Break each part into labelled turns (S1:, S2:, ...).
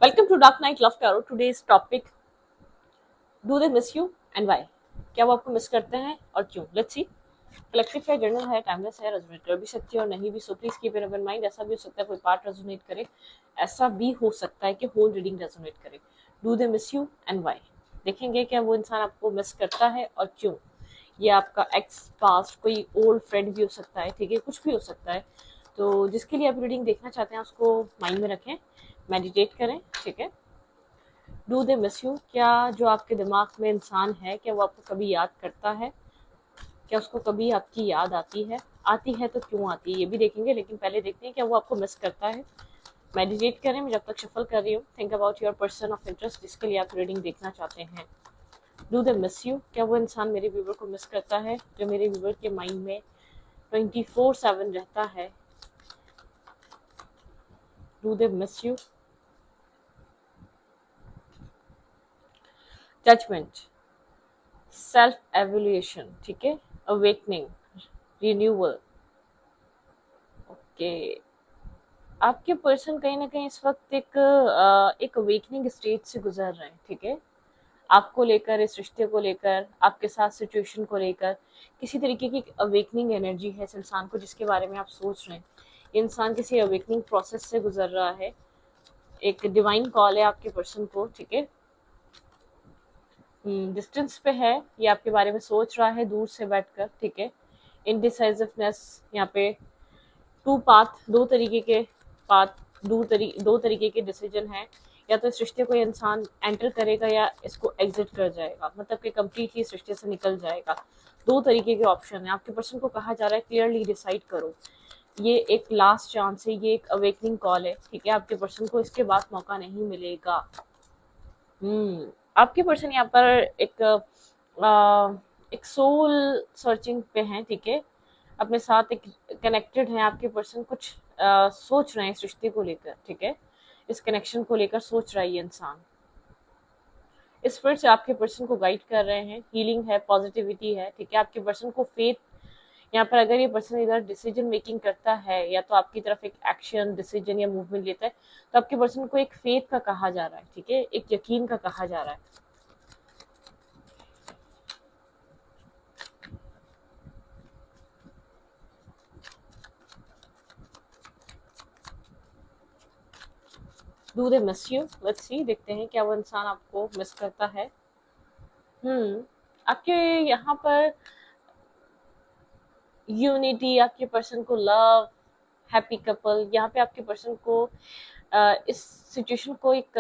S1: Welcome to Dark Night Love Tarot. Today's topic: Do they miss you and why? क्या वो आपको miss करते हैं और क्यों? Let's see. कलेक्टिव है, जर्नल है, टाइमलेस है, रेजोनेट कर भी सकती है और नहीं भी. So please keep in open mind. ऐसा भी हो सकता है कोई पार्ट रेजोनेट करे, ऐसा भी हो सकता है कि होल रीडिंग रेजोनेट करे. Do they miss you and why? देखेंगे क्या वो इंसान आपको मिस करता है और क्यों. ये आपका एक्स पास्ट, कोई ओल्ड फ्रेंड भी हो सकता है, ठीक है, कुछ भी हो सकता है. तो जिसके लिए आप रीडिंग देखना चाहते हैं उसको माइंड में रखें, मेडिटेट करें, ठीक है. Do they miss you? क्या जो आपके दिमाग में इंसान है, क्या वो आपको कभी याद करता है? क्या उसको कभी आपकी याद आती है? आती है तो क्यों आती है, ये भी देखेंगे. लेकिन पहले देखते हैं क्या वो आपको मिस करता है. मेडिटेट करें, मैं जब तक शफल कर रही हूँ. Think about your person of interest जिसके लिए आप रीडिंग देखना चाहते हैं. Do they miss you? क्या वो इंसान मेरे व्यूवर को मिस करता है, जो मेरे व्यूवर के माइंड में 24/7 रहता है? Do they miss you? Judgement, self evolution, ठीक है, अवेकनिंग, रिन्यूअल. ओके, आपके पर्सन कहीं ना कहीं इस वक्त एक अवेकनिंग स्टेज से गुजर रहे हैं, ठीक है. आपको लेकर, इस रिश्ते को लेकर, आपके साथ सिचुएशन को लेकर किसी तरीके की अवेकनिंग एनर्जी है इस इंसान को जिसके बारे में आप सोच रहे हैं. ये इंसान किसी अवेकनिंग प्रोसेस से गुजर रहा है. एक डिवाइन कॉल है आपके पर्सन को, ठीक है. डिस्टेंस पे है, ये आपके बारे में सोच रहा है दूर से बैठकर, ठीक है. इनडिसाइसिवनेस यहाँ पे. टू पाथ, दो तरीके के पाथ, दो तरीके के डिसीजन है. या तो इस रिश्ते को ये इंसान एंटर करेगा या इसको एग्जिट कर जाएगा, मतलब कि कम्प्लीटली इस रिश्ते से निकल जाएगा. दो तरीके के ऑप्शन है. आपके पर्सन को कहा जा रहा है क्लियरली डिसाइड करो. ये एक लास्ट चांस है, ये एक अवेकनिंग कॉल है, ठीक है. आपके पर्सन को इसके बाद मौका नहीं मिलेगा. आपके पर्सन यहाँ पर एक सोल सर्चिंग पे है, ठीक है. अपने साथ एक कनेक्टेड है आपके पर्सन. कुछ सोच रहे हैं इस रिश्ते को लेकर, ठीक है. इस कनेक्शन को लेकर सोच रहा है ये इंसान. इस स्पिरिट से आपके पर्सन को गाइड कर रहे हैं. हीलिंग है, पॉजिटिविटी है, ठीक है. आपके पर्सन को फेथ, यहाँ पर अगर ये पर्सन इधर डिसीजन मेकिंग करता है या तो आपकी तरफ एक एक्शन, डिसीजन या मूवमेंट लेता है, तो आपके पर्सन को एक फेथ का कहा जा रहा है, ठीक है, एक यकीन का कहा जा रहा है. Do they miss you? Let's see, देखते हैं क्या वो इंसान आपको मिस करता है. आपके यहाँ पर यूनिटी, आपके पर्सन को लव, हैप्पी कपल, यहाँ पे आपके पर्सन को इस सिचुएशन को एक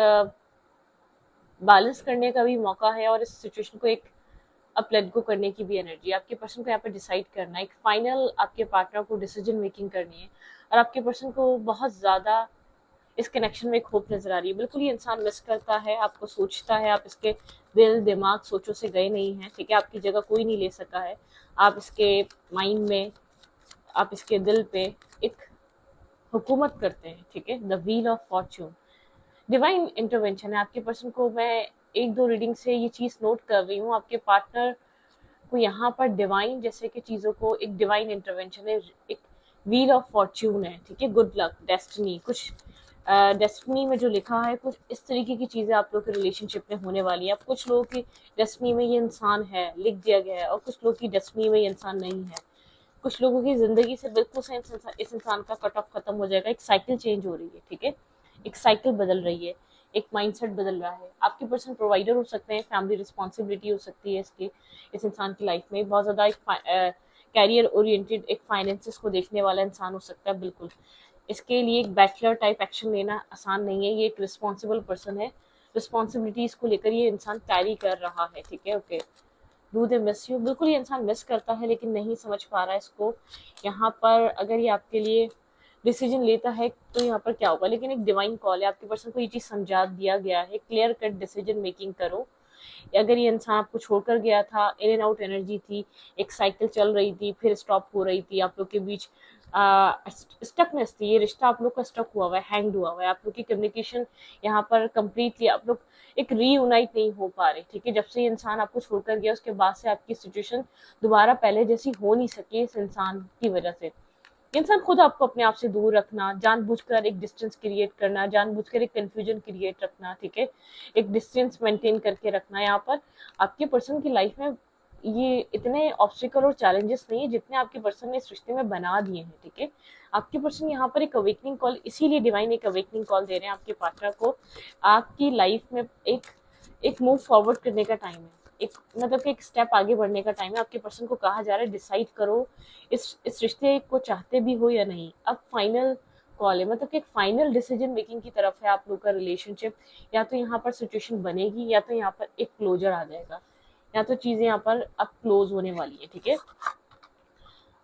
S1: बैलेंस करने का भी मौका है और इस सिचुएशन को एक अप लेट गो करने की भी एनर्जी. आपके पर्सन को यहाँ पे डिसाइड करना है, एक फाइनल आपके पार्टनर को डिसीजन मेकिंग करनी है. और आपके पर्सन को बहुत ज्यादा इस कनेक्शन में एक होप नजर आ रही है. बिल्कुल ये इंसान मिस करता है, आपको सोचता है. आप इसके दिल दिमाग सोचों से गए नहीं हैं, ठीक है. आपकी जगह कोई नहीं ले सका है. आप इसके माइंड में, आप इसके दिल पे एक हुकूमत करते हैं, ठीक है. The wheel of Fortune, divine intervention है. आपके पर्सन को मैं एक दो रीडिंग से ये चीज नोट कर रही हूँ, आपके पार्टनर को यहाँ पर डिवाइन जैसे कि चीजों को एक डिवाइन इंटरवेंशन है, एक व्हील ऑफ फॉर्च्यून है, ठीक है. गुड लक, डेस्टिनी, कुछ डेस्टिनी में जो लिखा है, कुछ इस तरीके की चीजें आप लोग के रिलेशनशिप में होने वाली है. अब कुछ लोगों की डेस्टिनी में ये इंसान है, लिख दिया गया है, और कुछ लोग की डेस्टिनी में ये इंसान नहीं है. कुछ लोगों की जिंदगी से बिल्कुल से इस इंसान का कट ऑफ खत्म हो जाएगा. एक साइकिल चेंज हो रही है, ठीक है. एक साइकिल बदल रही है, एक माइंडसेट बदल रहा है. आपके पर्सन प्रोवाइडर हो सकते हैं, फैमिली रिस्पॉन्सिबिलिटी हो सकती है इसकी, इस इंसान की लाइफ में बहुत ज्यादा एक कैरियर ओरिएंटेड, एक फाइनेंसेस को देखने वाला इंसान हो सकता है. बिल्कुल इसके लिए एक बैचलर टाइप एक्शन लेना आसान नहीं है. ये एक रिस्पॉन्सिबल पर्सन है, रिस्पॉन्सिबिलिटीज को लेकर ये इंसान कैरी कर रहा है, ठीक है. Okay, do they miss you? बिल्कुल ये इंसान मिस करता है लेकिन नहीं समझ पा रहा है इसको. यहाँ पर अगर ये आपके लिए डिसीजन लेता है तो यहाँ पर क्या होगा, लेकिन एक डिवाइन कॉल है. आपके पर्सन को ये चीज समझा दिया गया है, क्लियर कट डिसीजन मेकिंग करो. अगर ये इंसान आपको छोड़कर गया था, इन एंड आउट एनर्जी थी, एक साइकिल चल रही थी, फिर स्टॉप हो रही थी, आप लोग के बीच स्टकनेस थी, ये रिश्ता आप लोग का स्टक हुआ हुआ है, हैंग्ड हुआ हुआ है. आप लोग की कम्युनिकेशन यहाँ पर कंप्लीटली, आप लोग एक रीयूनाइट नहीं हो पा रहे, ठीक है. जब से ये इंसान आपको छोड़कर गया उसके बाद से आपकी सिचुएशन दोबारा पहले जैसी हो नहीं सकी इस इंसान की वजह से. इंसान खुद आपको अपने आप से दूर रखना, जानबूझकर एक डिस्टेंस क्रिएट करना, जानबूझकर एक कंफ्यूजन क्रिएट रखना, ठीक है, एक डिस्टेंस मेंटेन करके रखना। यहाँ पर आपके पर्सन की लाइफ में ये इतने ऑब्स्टिकल और चैलेंजेस नहीं है जितने आपके पर्सन ने इस रिश्ते में बना दिए हैं, ठीक है। आपके पर्सन यहाँ पर एक अवेकनिंग कॉल, इसीलिए डिवाइन एक अवेकनिंग कॉल दे रहे हैं आपके पार्टनर को। आपकी लाइफ में एक एक मूव फॉरवर्ड करने का टाइम है, एक मतलब कि एक स्टेप आगे बढ़ने का टाइम है। आपके पर्सन को कहा जा रहा है डिसाइड करो, इस रिश्ते को चाहते भी हो या नहीं। अब फाइनल कॉल है, मतलब कि एक फाइनल डिसीजन मेकिंग की तरफ है आप लोग का रिलेशनशिप। या तो यहाँ पर सिचुएशन बनेगी या तो यहाँ पर एक क्लोजर आ जाएगा, या तो चीजें यहाँ पर अब क्लोज होने वाली है, ठीक है।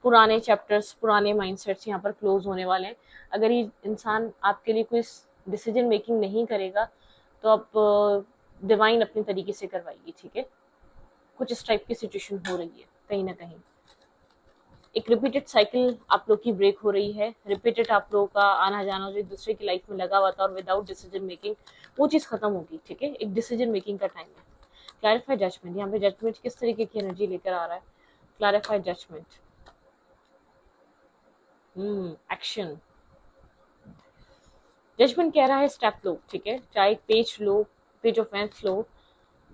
S1: पुराने चैप्टर्स, पुराने माइंडसेट्स यहाँ पर क्लोज होने वाले हैं। अगर ये इंसान आपके लिए कोई डिसीजन मेकिंग नहीं करेगा तो अब डिवाइन अपने तरीके से करवाएगी, ठीक है। कुछ इस टाइप की सिचुएशन हो रही है कहीं ना कहीं। एक रिपीटेड साइकिल आप लोग की ब्रेक हो रही है, रिपीटेड आप लोगों का आना जाना जो एक दूसरे की लाइफ में लगा हुआ था और विदाउट डिसीजन मेकिंग, वो चीज खत्म होगी, ठीक है। एक डिसीजन मेकिंग का टाइम है। क्लैरिफाई जजमेंट, यहाँ पे जजमेंट किस तरीके की एनर्जी लेकर आ रहा है? Clarify judgement, action. जजमेंट कह रहा है स्टेप लो, ठीक है, चाहे पेज लो, पेज ऑफ वेंथ लो,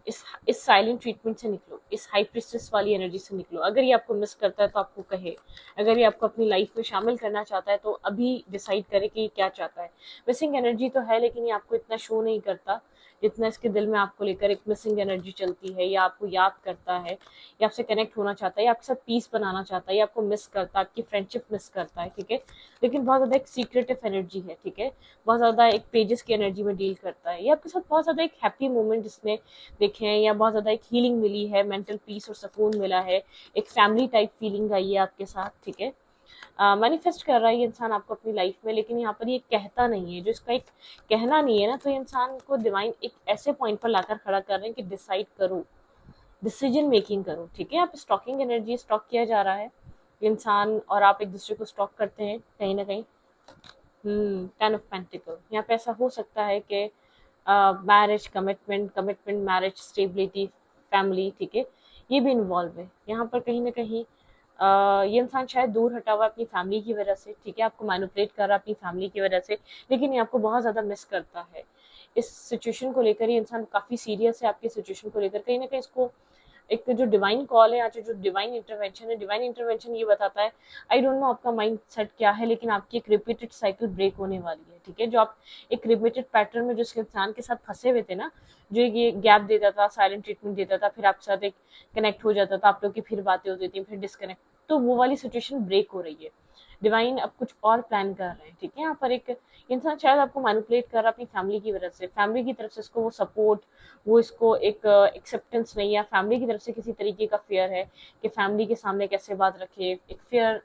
S1: इस साइलेंट ट्रीटमेंट से निकलो, इस हाई प्रिस्टेस वाली एनर्जी से निकलो। अगर ये आपको मिस करता है तो आपको कहे, अगर ये आपको अपनी लाइफ में शामिल करना चाहता है तो अभी डिसाइड करे कि ये क्या चाहता है। मिसिंग एनर्जी तो है लेकिन ये आपको इतना शो नहीं करता जितना इसके दिल में आपको लेकर एक मिसिंग एनर्जी चलती है, या आपको याद करता है, या आपसे कनेक्ट होना चाहता है, या आपके साथ पीस बनाना चाहता है, या आपको मिस करता है, आपकी फ्रेंडशिप मिस करता है, ठीक है। लेकिन बहुत ज्यादा एक सीक्रेटिव एनर्जी है, ठीक है, बहुत ज्यादा एक पेजेस की एनर्जी में डील करता है। ये आपके साथ बहुत ज्यादा एक हैप्पी मोमेंट जिसमें देखे हैं, या बहुत ज्यादा एक हीलिंग मिली है, मेंटल पीस और सुकून मिला है, एक फैमिली टाइप फीलिंग आई है आपके साथ, ठीक है। मैनिफेस्ट कर रहा है ये इंसान आपको अपनी लाइफ में, लेकिन यहाँ पर ये कहता नहीं है, जो इसका एक कहना नहीं है ना, तो ये इंसान को डिवाइन एक ऐसे पॉइंट पर लाकर खड़ा कर रहे हैं कि डिसाइड करो, डिसीजन मेकिंग करो, ठीक है। आप स्टॉकिंग एनर्जी स्टॉक किया जा रहा है, इंसान और आप एक दूसरे को स्टॉक करते हैं कहीं ना कहीं। टेन ऑफ पेंटिकल, यहाँ पे ऐसा हो सकता है कि marriage, commitment marriage, stability, family, ठीक है, ये भी इन्वॉल्व है यहाँ पर कहीं ना कहीं। ये इंसान शायद दूर हटा हुआ है अपनी फैमिली की वजह से, ठीक है, आपको मैनिपुलेट कर रहा है अपनी फैमिली की वजह से, लेकिन ये आपको बहुत ज़्यादा मिस करता है। इस सिचुएशन को लेकर ये इंसान काफ़ी सीरियस है आपकी सिचुएशन को लेकर, कहीं ना कहीं इसको एक जो डिवाइन कॉल है, आज जो डिवाइन इंटरवेंशन है, डिवाइन इंटरवेंशन ये बताता है, आई डोंट नो आपका माइंड सेट क्या है, लेकिन आपकी एक रिपीटेड साइकिल ब्रेक होने वाली है, ठीक है। जो आप एक रिपीटेड पैटर्न में जो इस इंसान के साथ फंसे हुए थे ना, जो ये गैप देता था, साइलेंट ट्रीटमेंट देता था, फिर आपके साथ एक कनेक्ट हो जाता था, आप लोग की फिर बातें होती थी, फिर डिस्कनेक्ट, तो वो वाली सिचुएशन ब्रेक हो रही है। डिवाइन अब कुछ और प्लान कर रहे हैं, ठीक है। यहाँ पर एक इंसान शायद आपको मैनिपुलेट कर रहा है अपनी फैमिली की वजह से, फैमिली की तरफ से इसको वो सपोर्ट, वो इसको एक एक्सेप्टेंस नहीं है, फैमिली की तरफ से किसी तरीके का फेयर है कि फैमिली के सामने कैसे बात रखे, एक फेयर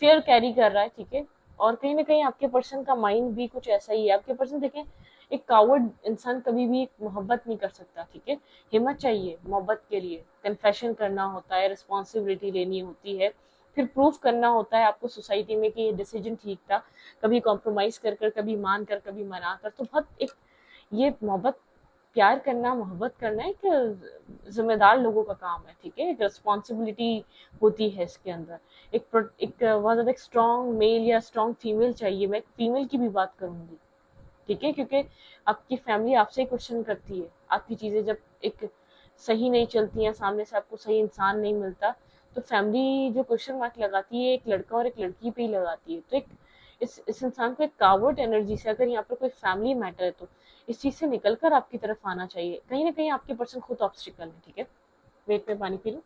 S1: फेयर कैरी कर रहा है, ठीक है। और कहीं ना कहीं आपके पर्सन का माइंड भी कुछ ऐसा ही है। आपके पर्सन देखें, एक कावर्ड इंसान कभी भी मोहब्बत नहीं कर सकता, ठीक है। हिम्मत चाहिए मोहब्बत के लिए, कन्फेशन करना होता है, रिस्पॉन्सिबिलिटी लेनी होती है, फिर प्रूफ करना होता है आपको सोसाइटी में कि ये डिसीजन ठीक था, कभी कॉम्प्रोमाइज कर कर, कभी मान कर, कभी मना कर। तो बहुत एक ये मोहब्बत, प्यार करना, मोहब्बत करना एक जिम्मेदार लोगों का काम है, ठीक है। एक रिस्पॉन्सिबिलिटी होती है इसके अंदर, एक बहुत ज्यादा एक स्ट्रॉन्ग मेल या स्ट्रॉन्ग फीमेल चाहिए। मैं फीमेल की भी बात करूंगी, ठीक है, क्योंकि आपकी फैमिली आपसे क्वेश्चन करती है, आपकी चीजें जब एक सही नहीं चलती हैं, सामने से आपको सही इंसान नहीं मिलता, तो फैमिली जो क्वेश्चन मार्क लगाती है एक लड़का और एक लड़की पे ही लगाती है। तो एक इस इंसान को एक कावर्ड एनर्जी से, अगर यहाँ पर कोई फैमिली मैटर है तो इस चीज से निकलकर आपकी तरफ आना चाहिए। कहीं ना कहीं आपके पर्सन खुद ऑब्स्टिकल है, ठीक है। वेट में पानी पी लो,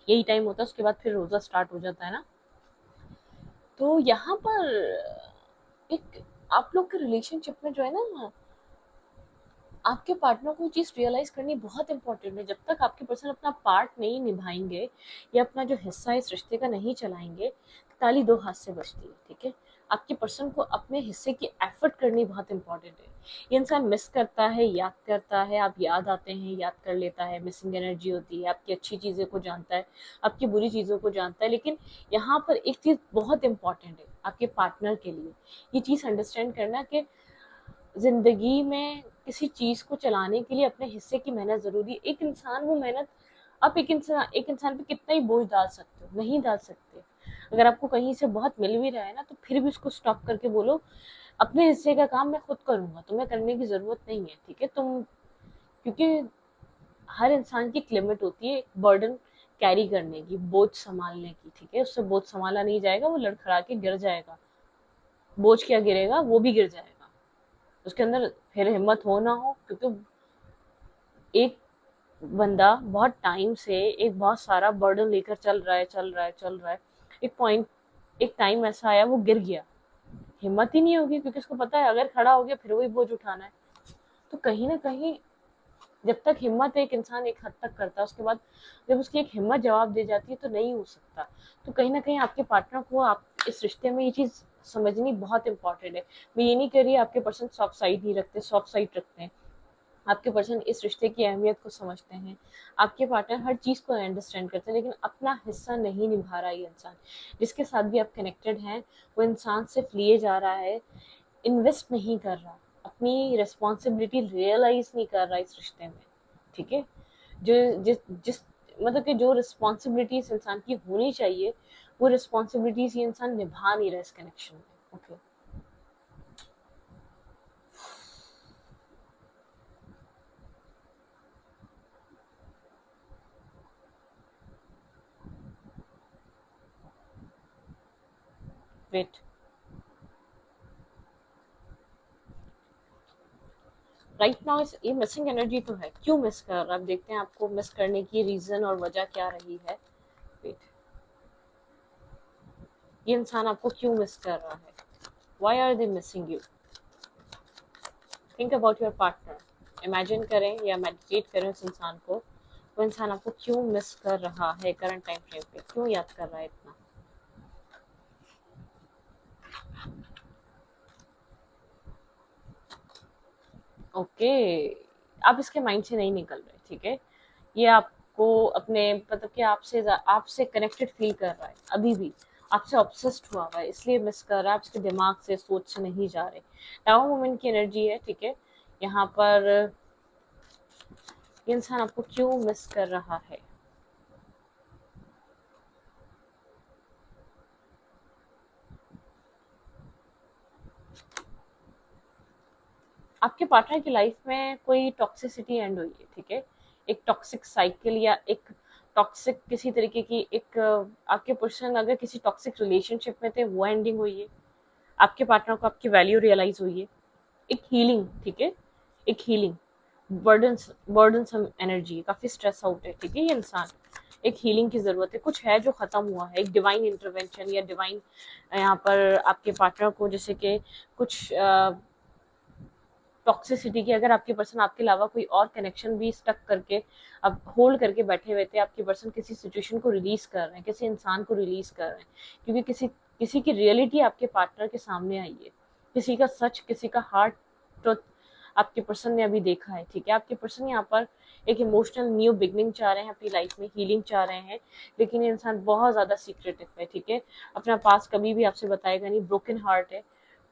S1: यही टाइम होता है, उसके बाद फिर रोजा स्टार्ट हो जाता है ना। तो यहाँ पर एक आप लोग के रिलेशनशिप में जो है ना, आपके पार्टनर को चीज रियलाइज करनी बहुत इंपॉर्टेंट है। जब तक आपके पर्सन अपना पार्ट नहीं निभाएंगे या अपना जो हिस्सा इस रिश्ते का नहीं चलाएंगे, ताली दो हाथ से बजती है, ठीक है। आपके पर्सन को अपने हिस्से की एफर्ट करनी बहुत इंपॉर्टेंट है। ये इंसान मिस करता है, याद करता है, आप याद आते हैं, याद कर लेता है, मिसिंग एनर्जी होती है, आपकी अच्छी चीज़ों को जानता है, आपकी बुरी चीज़ों को जानता है। लेकिन यहाँ पर एक चीज़ बहुत इंपॉर्टेंट है आपके पार्टनर के लिए, ये चीज़ अंडरस्टैंड करना कि जिंदगी में किसी चीज को चलाने के लिए अपने हिस्से की मेहनत जरूरी है। एक इंसान वो मेहनत आप एक इंसान पे कितना ही बोझ डाल सकते हो, नहीं डाल सकते। अगर आपको कहीं से बहुत मिल भी रहा है ना, तो फिर भी उसको स्टॉप करके बोलो अपने हिस्से का काम मैं खुद करूंगा, तुम्हें करने की जरूरत नहीं है, ठीक है तुम। क्योंकि हर इंसान की एक लिमिट होती है, एक बर्डन कैरी करने की, बोझ संभालने की, ठीक है। उससे बोझ संभाला नहीं जाएगा, वो लड़खड़ा के गिर जाएगा। बोझ क्या गिरेगा, वो भी गिर जाएगा। उसके अंदर फिर हिम्मत हो ना हो, क्योंकि एक बंदा बहुत टाइम से एक बहुत सारा बर्डन लेकर चल रहा है, चल रहा है, चल रहा है। एक टाइम ऐसा आया, वो गिर गया, हिम्मत ही नहीं होगी, क्योंकि उसको पता है अगर खड़ा हो गया फिर वही बोझ उठाना है। तो कहीं ना कहीं जब तक हिम्मत एक इंसान एक हद तक करता है, उसके बाद जब उसकी एक हिम्मत जवाब दे जाती है तो नहीं हो सकता। तो कहीं ना कहीं आपके पार्टनर को आप इस रिश्ते में ये चीज समझनी बहुत इंपॉर्टेंट है। मैं ये नहीं कह रही आपके पर्सन सॉफ्ट साइड नहीं रखते, सॉफ्ट साइड रखते हैं। आपके पर्सन इस रिश्ते की अहमियत को समझते हैं, आपके पार्टनर हर चीज को अंडरस्टैंड करते हैं, लेकिन अपना हिस्सा नहीं निभा रहा ये इंसान। जिसके साथ भी आप कनेक्टेड हैं, वो इंसान सिर्फ लिए जा रहा है, इन्वेस्ट नहीं कर रहा, अपनी रिस्पॉन्सिबिलिटी रियलाइज नहीं कर रहा इस रिश्ते में, ठीक है। जो जिस जिस मतलब कि जो रिस्पॉन्सिबिलिटीज इंसान की होनी चाहिए, वो रिस्पॉन्सिबिलिटीज ये इंसान निभा नहीं रहा इस कनेक्शन में। Okay, wait. राइट नाउ ये मिसिंग एनर्जी तो है, क्यों मिस कर रहा है, अब देखते हैं आपको मिस करने की रीजन और वजह क्या रही है। वेट, ये इंसान आपको क्यों मिस कर रहा है, why are they missing you. Think about your partner, imagine करें या मेडिटेट करें उस इंसान को। वो इंसान आपको क्यों मिस कर रहा है करंट टाइम फ्रेम पे, क्यों याद कर रहा है इतना। ओके, आप इसके माइंड से नहीं निकल रहे, ठीक है। ये आपको अपने मतलब कि आपसे कनेक्टेड फील कर रहा है अभी भी, आपसे ऑब्सेस्ड हुआ हुआ है, इसलिए मिस कर रहा है, आप इसके दिमाग से सोच से नहीं जा रहे। टावर मोमेंट की एनर्जी है, ठीक है। यहाँ पर ये इंसान आपको क्यों मिस कर रहा है। आपके पार्टनर की लाइफ में कोई टॉक्सिसिटी एंड हुई है, ठीक है। एक टॉक्सिक साइकिल या एक टॉक्सिक किसी तरीके की एक आपके पर्सन अगर किसी टॉक्सिक रिलेशनशिप में थे, वो एंडिंग हुई है। आपके पार्टनर को आपकी वैल्यू रियलाइज हुई है, एक हीलिंग, ठीक है। एक हीलिंग, बर्डनसम एनर्जी, काफी स्ट्रेस आउट है, ठीक है ये इंसान। एक हीलिंग की जरूरत है, कुछ है जो खत्म हुआ है, एक डिवाइन इंटरवेंशन या डिवाइन यहाँ पर आपके पार्टनर को जैसे कि कुछ टॉक्सिसिटी की, अगर आपके पर्सन आपके अलावा कोई और कनेक्शन भी स्टक करके अब होल्ड करके बैठे हुए थे, आपके पर्सन किसी सिचुएशन को रिलीज कर रहे हैं, किसी इंसान को रिलीज कर रहे हैं, क्योंकि किसी किसी की रियलिटी आपके पार्टनर के सामने आई है, किसी का सच, किसी का हार्ट ट्रुथ आपके पर्सन ने अभी देखा है, ठीक है। आपके पर्सन यहाँ पर एक इमोशनल न्यू बिगनिंग चाह रहे हैं, अपनी लाइफ में हीलिंग चाह रहे हैं, लेकिन ये इंसान बहुत ज्यादा सीक्रेटिव है, ठीक है। अपना पास कभी भी आपसे बताएगा नहीं, ब्रोकन हार्ट है,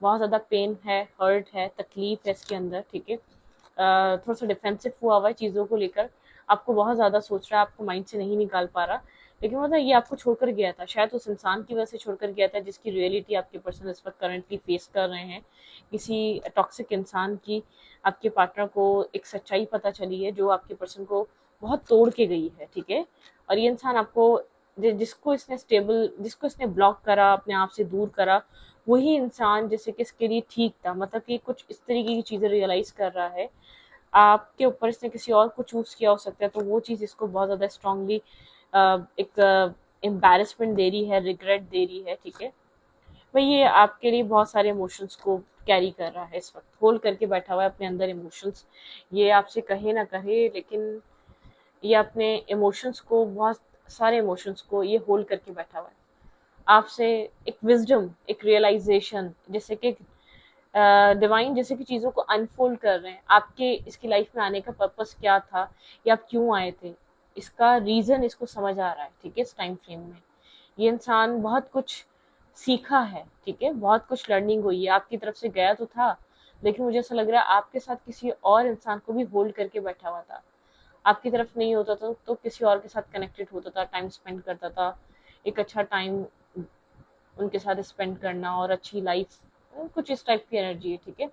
S1: बहुत ज़्यादा पेन है, हर्ट है, तकलीफ है इसके अंदर, ठीक है। थोड़ा सा डिफेंसिव हुआ हुआ है चीज़ों को लेकर, आपको बहुत ज़्यादा सोच रहा है, आपको माइंड से नहीं निकाल पा रहा। लेकिन मतलब ये आपको छोड़कर गया था, शायद उस इंसान की वजह से छोड़कर गया था जिसकी रियलिटी आपके पर्सन इस वक्त करंटली फेस कर रहे हैं। किसी टॉक्सिक इंसान की आपके पार्टनर को एक सच्चाई पता चली है जो आपके पर्सन को बहुत तोड़ के गई है, ठीक है। और ये इंसान आपको जिसको इसने ब्लॉक करा, अपने आप से दूर करा, वही इंसान जैसे कि इसके लिए ठीक था, मतलब कि कुछ इस तरीके की चीजें रियलाइज कर रहा है आपके ऊपर, इसने किसी और को चूज किया हो सकता है, तो वो चीज इसको बहुत ज्यादा स्ट्रांगली एक एम्बेरसमेंट दे रही है, रिग्रेट दे रही है, ठीक है। भाई ये आपके लिए बहुत सारे इमोशंस को कैरी कर रहा है, इस वक्त होल्ड करके बैठा हुआ है अपने अंदर इमोशंस। ये आपसे कहे ना कहे, लेकिन ये अपने इमोशंस को, बहुत सारे इमोशंस को ये होल्ड करके बैठा हुआ है आपसे। एक विजडम, एक रियलाइजेशन, जैसे कि डिवाइन जैसे कि चीज़ों को अनफोल्ड कर रहे हैं, आपके इसकी लाइफ में आने का पर्पस क्या था, या आप क्यों आए थे, इसका रीज़न इसको समझ आ रहा है, ठीक है। इस टाइम फ्रेम में ये इंसान बहुत कुछ सीखा है, ठीक है, बहुत कुछ लर्निंग हुई है, आपकी तरफ से गया तो था, लेकिन मुझे ऐसा लग रहा है आपके साथ किसी और इंसान को भी होल्ड करके बैठा हुआ था। आपकी तरफ नहीं होता था तो किसी और के साथ कनेक्टेड होता था, टाइम स्पेंड करता था, एक अच्छा टाइम उनके साथ स्पेंड करना और अच्छी लाइफ, कुछ इस टाइप की एनर्जी है, ठीक है।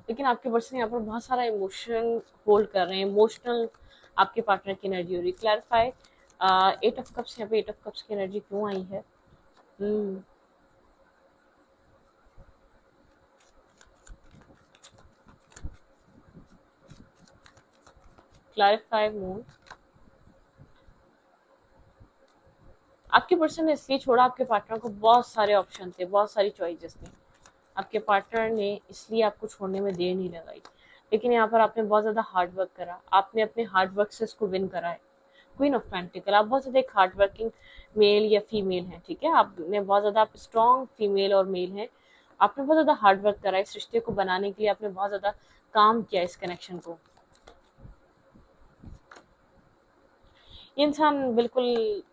S1: लेकिन आपके पर्सन यहाँ पर बहुत सारा इमोशन होल्ड कर रहे हैं, इमोशनल आपके पार्टनर की एनर्जी हो रही है। क्लैरिफाई, 8 ऑफ कप्स, यहाँ पे 8 ऑफ कप्स की एनर्जी क्यों आई है? क्लैरिफाई मून, आपके पर्सन ने इसलिए छोड़ा, आपके पार्टनर को बहुत सारे ऑप्शन थे, बहुत सारी चॉइसेस थी, आपके पार्टनर ने इसलिए आपको छोड़ने में देर नहीं लगाई। लेकिन यहाँ पर आपने बहुत ज़्यादा हार्ड वर्क करा, आपने अपने हार्ड वर्क से इसको विन करा है। क्वीन ऑफ पेंटिकल, आप बहुत ज़्यादा एक हार्ड वर्किंग मेल या फीमेल हैं, ठीक है। आपने बहुत ज़्यादा, आप स्ट्रॉन्ग फीमेल और मेल हैं, आपने बहुत ज़्यादा हार्ड वर्क करा इस रिश्ते को बनाने के लिए, आपने बहुत ज़्यादा काम किया इस कनेक्शन को। ये इंसान बिल्कुल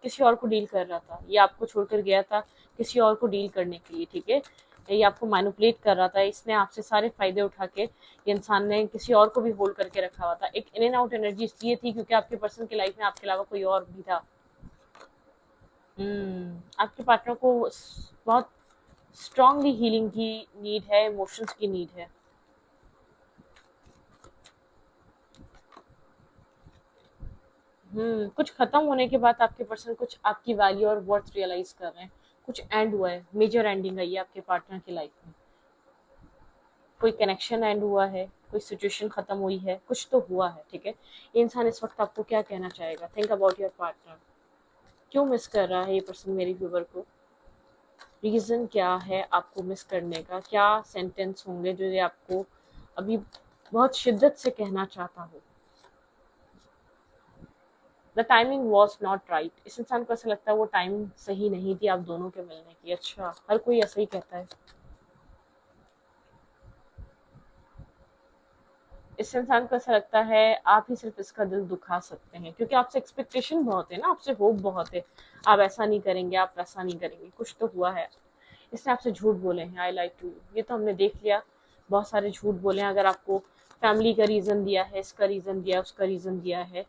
S1: किसी और को डील कर रहा था, ये आपको छोड़कर गया था किसी और को डील करने के लिए, ठीक है। ये आपको मैनिपुलेट कर रहा था, इसने आपसे सारे फायदे उठा के, ये इंसान ने किसी और को भी होल्ड करके रखा हुआ था। एक इन एंड आउट एनर्जी इसलिए थी क्योंकि आपके पर्सन की लाइफ में आपके अलावा कोई और भी था। आपके पार्टनर को बहुत स्ट्रांगली हीलिंग की नीड है, इमोशंस की नीड है। कुछ खत्म होने के बाद आपके पर्सन कुछ आपकी वैल्यू और वर्थ रियलाइज कर रहे हैं, कुछ एंड हुआ है, मेजर एंडिंग आई है आपके पार्टनर की लाइफ में। कोई कनेक्शन एंड हुआ है, कोई सिचुएशन खत्म हुई है, कुछ तो हुआ है, ठीक है। ये इंसान इस वक्त आपको क्या कहना चाहेगा? थिंक अबाउट योर पार्टनर, क्यों मिस कर रहा है ये पर्सन मेरी व्यूवर को? रीजन क्या है आपको मिस करने का? क्या सेंटेंस होंगे जो ये आपको अभी बहुत शिद्दत से कहना चाहता हो? The timing was not right, इस इंसान को ऐसा लगता है वो टाइम सही नहीं थी आप दोनों के मिलने की। अच्छा, हर कोई ऐसा ही कहता है। इस इंसान को ऐसा लगता है आप ही सिर्फ इसका दिल दुखा सकते हैं, क्योंकि आपसे एक्सपेक्टेशन बहुत है ना, आपसे होप बहुत है, आप ऐसा नहीं करेंगे, आप वैसा नहीं करेंगे, कुछ तो हुआ है। इसने आपसे झूठ बोले हैं, आई लाइक टू यू, ये तो हमने देख लिया, बहुत सारे झूठ बोले हैं। अगर आपको फैमिली का रीजन दिया है, इसका रीजन दिया है, उसका रीजन दिया है।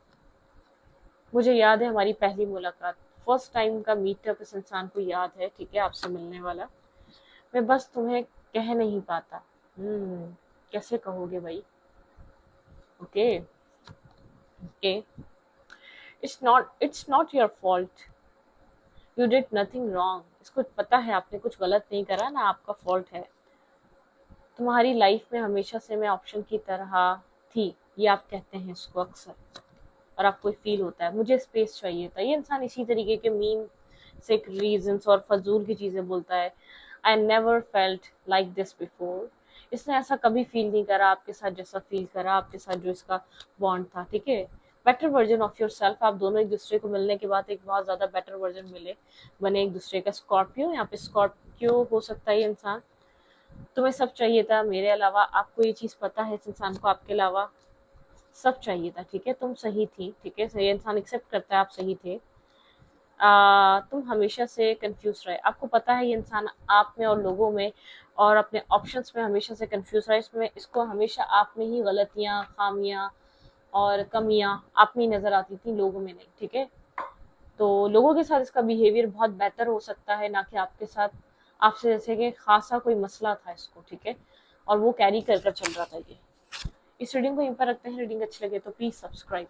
S1: मुझे याद है हमारी पहली मुलाकात, फर्स्ट टाइम का मीटअप इस इंसान को याद है, ठीक है, आपसे मिलने वाला। मैं बस तुम्हें कह नहीं पाता। कैसे कहोगे भाई? Okay, okay, it's not your fault, you did nothing wrong. इसको पता है आपने कुछ गलत नहीं करा ना, आपका फॉल्ट है। तुम्हारी लाइफ में हमेशा से मैं ऑप्शन की तरह थी, ये आप कहते हैं इसको अक्सर, और आपको फील होता है मुझे स्पेस चाहिए था। ये इंसान इसी तरीके के मीन से रीजंस और फजूल की चीजें बोलता है। I never felt like this before, इसने ऐसा कभी फील नहीं करा आपके साथ जैसा फील करा आपके साथ, जो इसका बॉन्ड था, ठीक है। Better version of your self, आप दोनों एक दूसरे को मिलने के बाद एक बहुत ज्यादा बेटर वर्जन मिले, बने एक दूसरे का। स्कॉर्पियो, यहाँ पे स्कॉर्पियो हो सकता है ये इंसान। तुम्हें सब चाहिए था मेरे अलावा, आपको ये चीज पता है, इस इंसान को आपके अलावा सब चाहिए था, ठीक है। तुम सही थी, ठीक है, सही इंसान एक्सेप्ट करता है आप सही थे। तुम हमेशा से कंफ्यूज रहे, आपको पता है ये इंसान आप में और लोगों में और अपने ऑप्शंस में हमेशा से कंफ्यूज रहा है। इसमें इसको हमेशा आप में ही गलतियां, खामियां और कमियां आप में ही नजर आती थी, लोगों में नहीं, ठीक है। तो लोगों के साथ इसका बिहेवियर बहुत बेहतर हो सकता है, ना कि आपके साथ। आपसे जैसे कि खासा कोई मसला था इसको, ठीक है, और वो कैरी कर कर चल रहा था ये। इस रीडिंग को यहीं पर रखते हैं। रीडिंग अच्छी लगे तो प्लीज सब्सक्राइब।